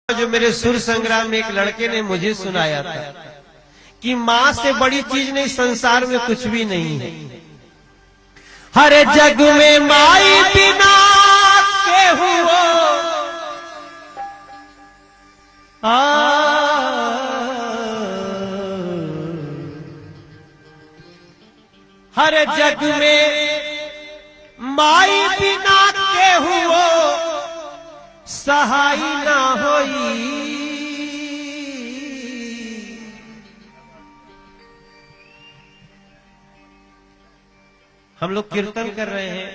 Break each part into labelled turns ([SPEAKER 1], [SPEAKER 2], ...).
[SPEAKER 1] जो मेरे सुर संग्राम में एक लड़के ने मुझे सुनाया था कि माँ से बड़ी चीज नहीं, संसार में कुछ भी नहीं है। हर जग में माई बिना केहू हर जग में माई बिना केहू सहाय ना होई। हम लोग कीर्तन कर रहे हैं,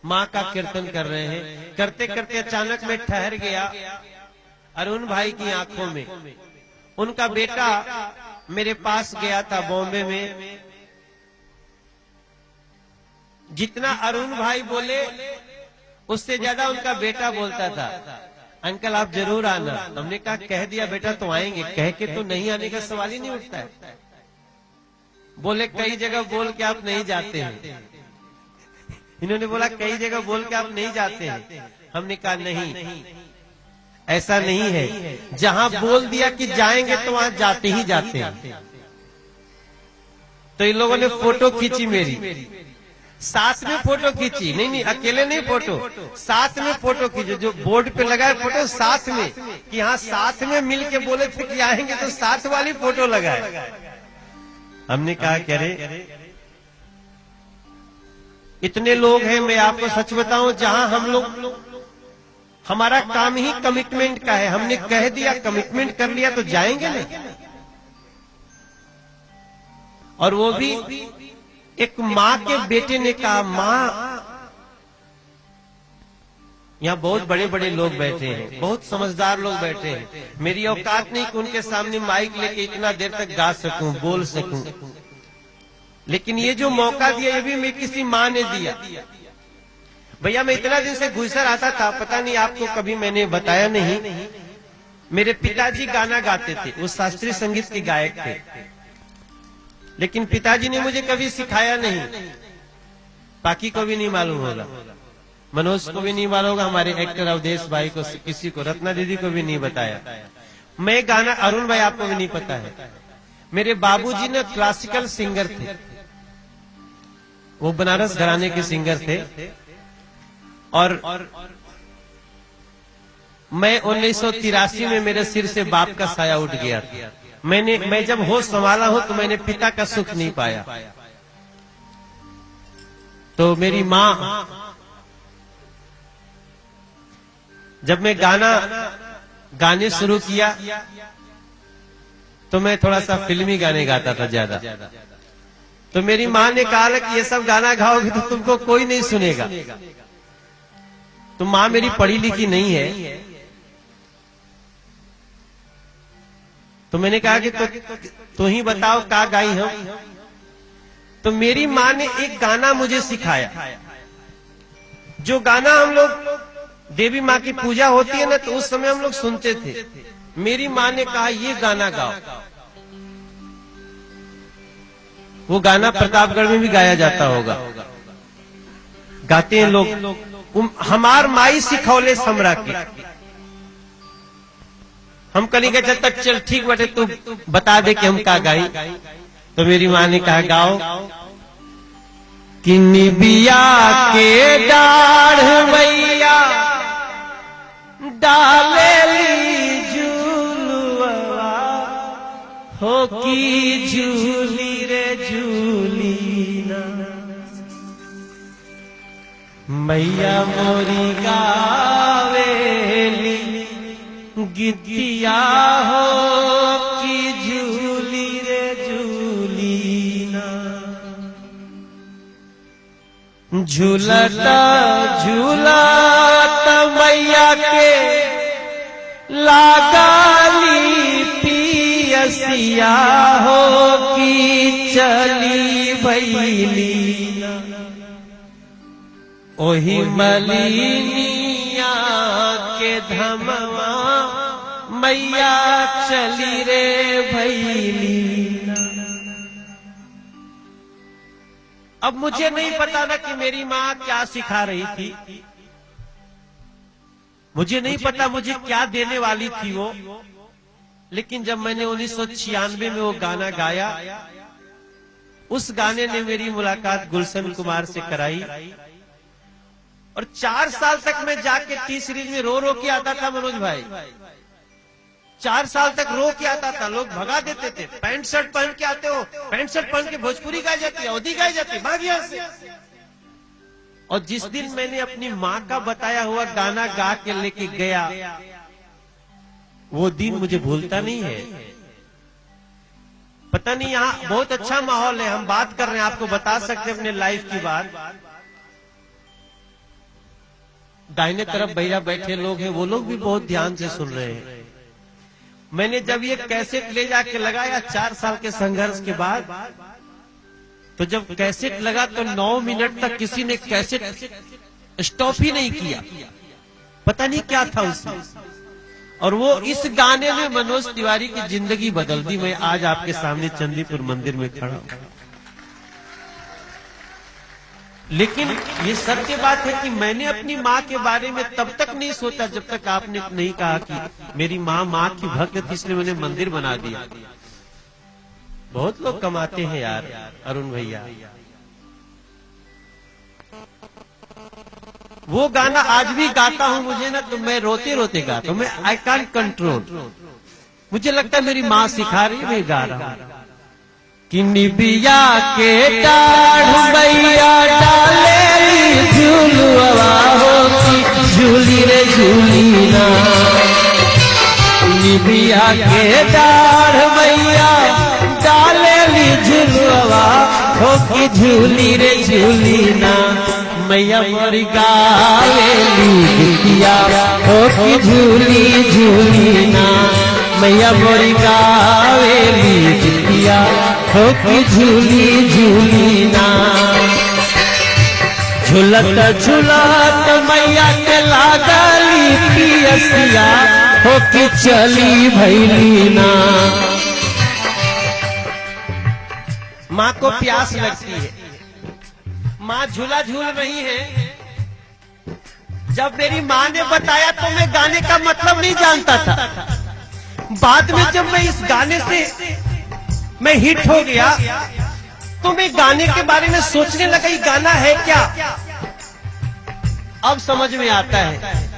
[SPEAKER 1] माँ का कीर्तन कर रहे हैं, करते करते अचानक में ठहर गया अरुण भाई की आंखों में। उनका बेटा मेरे पास गया था बॉम्बे में। जितना अरुण भाई बोले उससे ज्यादा उनका बेटा बोलता था, अंकल आप जरूर आना। हमने कहा कह दिया बेटा तो आएंगे, कह के तो नहीं आने का सवाल ही नहीं उठता है। बोले कई जगह बोल के आप नहीं जाते हैं। इन्होंने बोला कई जगह बोल के आप नहीं जाते हैं। हमने कहा नहीं, ऐसा नहीं है। जहां बोल दिया कि जाएंगे तो वहां जाते ही जाते हैं। तो इन लोगों ने फोटो खींची मेरी, साथ में फोटो खींची। नहीं, अकेले नहीं, फोटो साथ में फोटो खींचो। जो बोर्ड पे लगा है फोटो साथ में, कि हाँ साथ में मिल के बोले थे कि आएंगे तो साथ वाली फोटो लगाए। हमने कहा कि अरे इतने लोग हैं, मैं आपको सच बताऊं, जहां हम लोग, हमारा काम ही कमिटमेंट का है। हमने कह दिया, कमिटमेंट कर लिया तो जाएंगे ना। और वो भी एक माँ के बेटे ने कहा, माँ, यहाँ बहुत बड़े बड़े लोग बैठे हैं, बहुत समझदार लोग बैठे हैं, मेरी औकात नहीं कि उनके सामने माइक लेके इतना देर तक गा सकूं, बोल सकूं। लेकिन ये जो मौका दिया ये भी मैं किसी माँ ने दिया। भैया मैं इतना दिन से गुजर आता था, पता नहीं आपको कभी मैंने बताया नहीं, मेरे पिताजी गाना गाते थे, वो शास्त्रीय संगीत के गायक थे। लेकिन पिताजी ने मुझे कभी सिखाया नहीं। पाकी को भी नहीं मालूम होगा, मनोज को भी नहीं मालूम होगा, हमारे एक्टर अवधेश भाई को, किसी को, रत्ना दीदी को भी नहीं बताया। मैं गाना, अरुण भाई आपको भी नहीं पता है। मेरे बाबूजी ने क्लासिकल सिंगर थे, वो बनारस घराने के सिंगर थे। और मैं 1983 में मेरे सिर से बाप का साया उठ गया था। मैं जब होश संभाला हूं तो मैंने पिता का सुख नहीं पाया। तो मेरी माँ, जब मैं गाने शुरू किया तो मैं थोड़ा सा फिल्मी गाने गाता था ज्यादा। तो मेरी माँ ने कहा कि ये सब गाना गाओगे तो तुमको कोई नहीं सुनेगा। तो माँ मेरी पढ़ी लिखी नहीं है, तो मैंने कहा कि तो ही बताओ का गाई हम। तो मेरी माँ ने एक गाना मुझे सिखाया, जो गाना हम लोग देवी माँ की पूजा होती है ना, तो उस समय हम लोग सुनते थे। मेरी माँ ने कहा ये गाना गाओ। वो गाना प्रतापगढ़ में भी गाया जाता होगा, गाते हैं लोग। हमार माई सिखौले समरा के। हम कहीं जब तक चल ठीक बैठे तू बता दे कि हम का गाई। तो मेरी माँ ने कहा गाओ कि निबिया के डाढ़ मैया डालेली झूलुआ हो की झूली रे झूली ना, मैया मोरी गावेली गिद्दिया हो की झूली रे झूली ना। झूलता झूलता मैया के लागाली पियसिया हो की चली भैली ना। ओही मलिनिया के धमवा मैया चली रे भैली ना। अब मुझे नहीं पता ना कि मेरी माँ क्या सिखा रही थी, मुझे नहीं पता मुझे क्या देने वाली थी वो, लेकिन जब मैंने 1996 में वो गाना गाया, उस गाने ने मेरी मुलाकात गुलशन कुमार से कराई। और 4 साल तक मैं जाके टी सीरीज में रो रो के आता था मनोज भाई, 4 साल तक रो के आता था। लोग भगा देते थे, पैंट शर्ट पहन के आते हो, पैंट शर्ट पहन के भोजपुरी गाई जाती है, अवधी गाई जाती है, भाग यहां से। और जिस दिन मैंने अपनी माँ का बताया हुआ गाना गा के लेके गया, वो दिन मुझे भूलता नहीं है। पता नहीं, यहाँ बहुत अच्छा माहौल है, हम बात कर रहे हैं, आपको बता सकते हैं अपने लाइफ की बात। दाहिने तरफ भैया बैठे लोग हैं, वो लोग भी बहुत ध्यान से सुन रहे हैं। मैंने जब ये कैसेट ले जाके लगाया 4 साल के संघर्ष के बाद, तो जब कैसेट लगा तो 9 मिनट तक किसी ने कैसेट स्टॉप ही नहीं किया। पता नहीं क्या था उसमें। और वो इस गाने में मनोज तिवारी की जिंदगी बदल दी। मैं आज आपके सामने चंदीपुर मंदिर में खड़ा हूं। लेकिन ये सत्य बात है कि मैंने अपनी माँ के बारे में तब तक नहीं सोचा जब तक आपने नहीं कहा कि मेरी माँ की भक्त थी, इसलिए मैंने मंदिर बना दिया। बहुत लोग कमाते हैं यार अरुण भैया। वो गाना आज भी गाता हूं, मुझे ना तो मैं रोते रोते गाता हूं, मैं आई कांट कंट्रोल। मुझे लगता है मेरी माँ सिखा रही है, मैं गा रहा हूं। कि निबिया के डाढ़ मैया डाले झूलवा हो की झूली रे झूली ना। निबिया के डाढ़ मैया डाले झूलवा हो की झूली रे झूली ना। मैया मोरी गावेली गीतिया हो की झूली झूली ना। मैया मोरी गावेली गीतिया हो की झूली झूली ना। झूलत झूलत मैया के लागली पियसिया हो की चली भैली ना। माँ को प्यास लगती है, माँ झूला झूल रही है। जब मेरी माँ ने बताया तो मैं गाने का मतलब नहीं जानता था। बाद में जब मैं इस गाने से मैं हिट हो गया तो मैं गाने के बारे में सोचने लगा, ये गाना है क्या। अब समझ में आता है।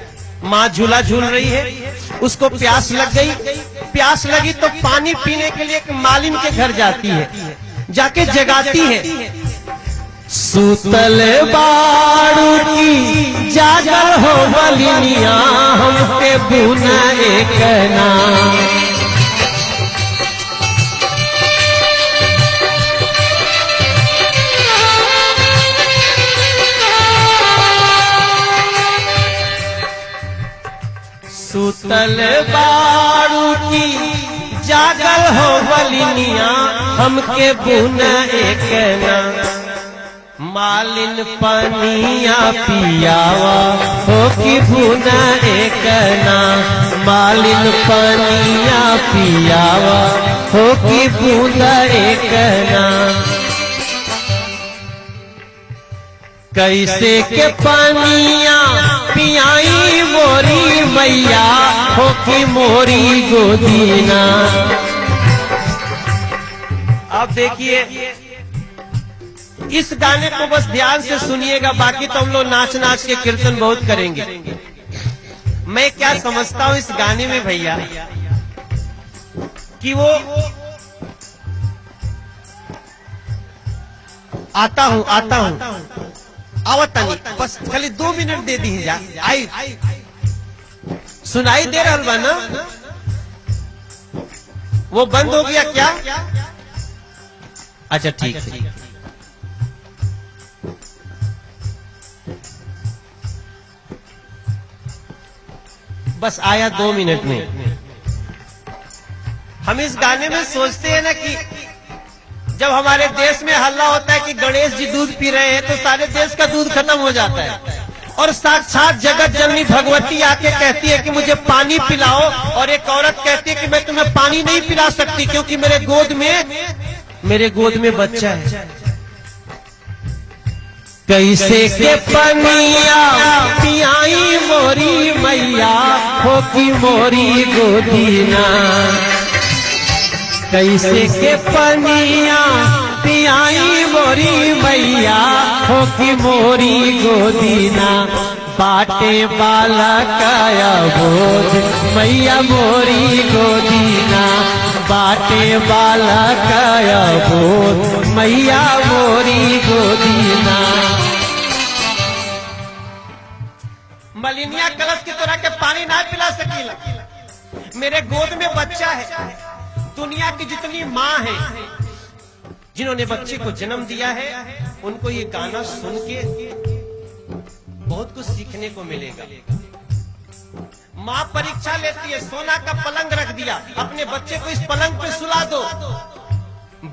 [SPEAKER 1] माँ झूला झूल रही है, उसको प्यास लग गई। प्यास लगी तो पानी पीने के लिए एक मालिन के घर जाती है, जाके जगाती है। सूतल बाड़ू की जागर हो बलिनिया हमके बुना एक ना। सूतल बाड़ू की जागल हो बलिनिया हमके बुना एक ना। मालिन पनिया पियावा हो की बुना एक ना। मालिन पनिया पियावा हो की बुना एक ना। कैसे के पनिया पियाई मोरी मैया हो की मोरी गोदीना। अब देखिए इस गाने को बस ध्यान से सुनिएगा, बाकी तो हम लोग नाच नाच के कीर्तन बहुत करेंगे। मैं क्या समझता हूं इस गाने में भैया कि वो आता हूं आवतानी, बस खाली 2 मिनट दे दी जा। आई सुनाई दे रहा बा ना? वो बंद हो गया क्या? अच्छा ठीक है। बस आया 2 मिनट में। हम इस गाने में सोचते हैं ना कि जब हमारे देश में हल्ला होता है कि गणेश जी दूध पी रहे हैं तो सारे देश का दूध खत्म हो जाता है, और साक्षात जगत जननी भगवती आके कहती है कि मुझे पानी पिलाओ, और एक औरत कहती है कि मैं तुम्हें पानी नहीं पिला सकती क्योंकि मेरे गोद में बच्चा है। कैसे के पनिया पियाई मोरी मैया हो की मोरी गोदीना। कैसे के पनिया पियाई मोरी मैया हो की मोरी गोदीना। बाटे बालकाया बोध मैया मोरी गोदीना। बाटे बालकाया बोध मैया मोरी गोदीना। मलिनिया कलश की तरह के पानी ना पिला सकीला। मेरे गोद में बच्चा है। दुनिया की जितनी माँ है जिन्होंने बच्चे को जन्म दिया है, उनको ये गाना सुन के बहुत कुछ सीखने को मिलेगा। माँ परीक्षा लेती है, सोना का पलंग रख दिया, अपने बच्चे को इस पलंग पे सुला दो।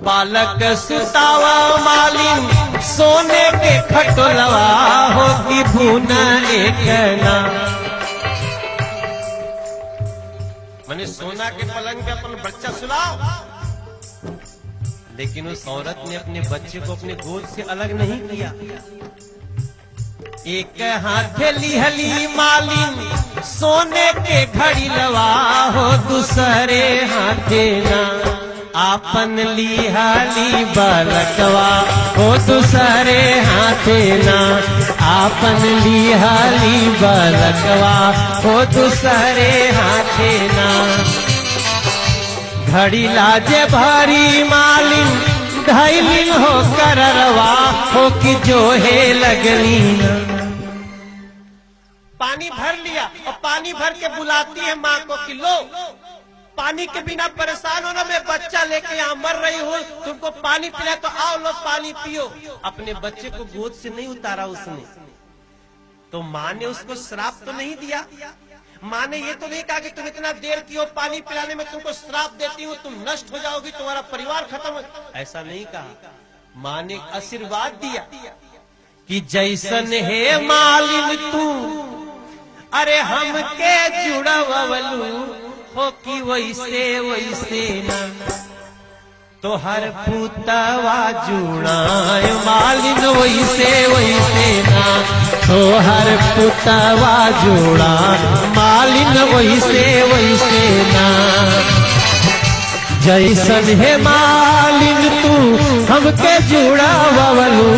[SPEAKER 1] बालक सुतावा मालिन सोने के खटोलवा हो की भूना एक ना। मैंने सोना के पलंग पे अपन बच्चा सुलाओ, लेकिन उस औरत ने अपने बच्चे को अपने गोद से अलग नहीं किया। एक हाथ लिहली मालिन सोने के घड़ी लवा हो, दूसरे हाथे ना आपन लिहाली बालकवा हो, दूसरे हाथे ना आपन लिहाली बालकवा हो, दूसरे हाथे ना। घड़ी लाजे भरी मालिन धैलिन हो कररवा हो कि जो है लगनी। पानी भर लिया और पानी भर के बुलाती है माँ को कि लो पानी के बिना परेशान हो ना, मैं बच्चा लेके यहाँ मर रही हूँ, तुमको पानी पिला तो आओ लो पानी पियो। अपने बच्चे को गोद से नहीं उतारा उसने, तो माँ ने उसको श्राप तो नहीं दिया। माँ ने ये तो नहीं कहा कि तुम इतना देर की हो पानी पिलाने में, तुमको श्राप देती हूँ, तुम नष्ट हो जाओगी, तुम्हारा परिवार खत्म हो, ऐसा नहीं कहा। माँ ने आशीर्वाद दिया कि जैसन है मालिन तू अरे हमके जुड़वलू हो कि वैसे वैसे ना। तो हर पुतवा जुड़ाए मालिन वैसे वैसे ना। तो हर पुतवा जुड़ा मालिन वैसे वैसे ना। जैसन है मालिन तू हमके जुड़ावलू